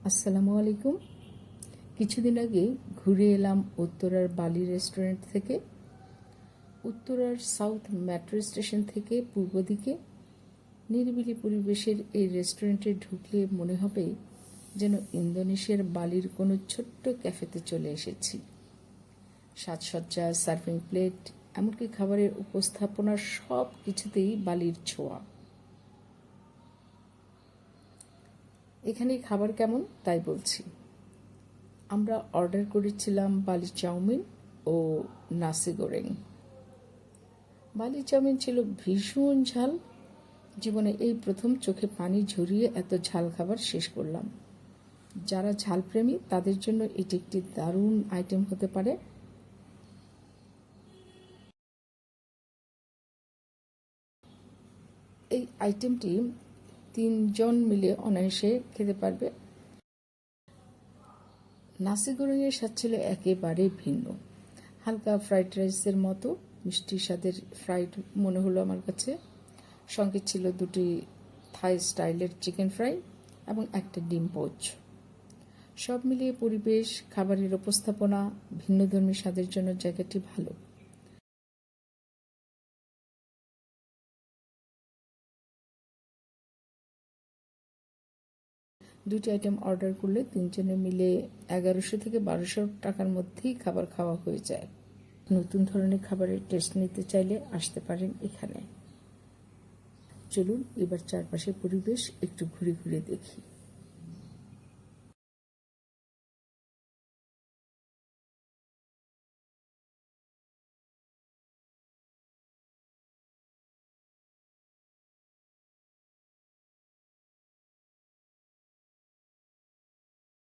আসসালামু আলাইকুম। কিছুদিন আগে ঘুরে এলাম উত্তরার বালি রেস্টুরেন্ট থেকে। উত্তরার সাউথ মেট্রো স্টেশন থেকে পূর্ব দিকে নিরিবিলি পরিবেশের এই রেস্টুরেন্টে ঢুকলে মনে হবে যেন ইন্দোনেশিয়ার বালির কোনো ছোট্ট ক্যাফেতে চলে এসেছি। সাজসজ্জা, সার্ভিং প্লেট, এমনকি খাবারের উপস্থাপনার সব কিছুতেই বালির ছোঁয়া। এখানে খাবার কেমন তাই বলছি। আমরা অর্ডার করেছিলাম বালি চাউমিন ও নাসি গোরেং। বালি চাউমিন ছিল ভীষণ ঝাল। জীবনে এই প্রথম চোখে পানি ঝরিয়ে এত ঝাল খাবার শেষ করলাম। যারা ঝালপ্রেমী তাদের জন্য এটি একটি দারুণ আইটেম হতে পারে। এই আইটেমটি 3 জন মিলে অনায়াসে খেতে পারবে। নাসি গোরেংয়ের স্বাদ ছিল একেবারে ভিন্ন, হালকা ফ্রাইড রাইসের মতো মিষ্টি স্বাদের ফ্রাইড মনে হলো আমার কাছে। সঙ্গে ছিল 2টি থাই স্টাইলের চিকেন ফ্রাই এবং একটা ডিম পোচ। সব মিলিয়ে পরিবেশ, খাবারের উপস্থাপনা, ভিন্নধর্মী স্বাদের জন্য জায়গাটি ভালো। দুটি আইটেম অর্ডার করলে 3 জনে মিলে 1100 থেকে 1200 টাকার মধ্যেই খাবার খাওয়া হয়ে যায়। নতুন ধরনের খাবারের টেস্ট নিতে চাইলে আসতে পারেন এখানে। চলুন এবার চারপাশের পরিবেশ একটু ঘুরে ঘুরে দেখি।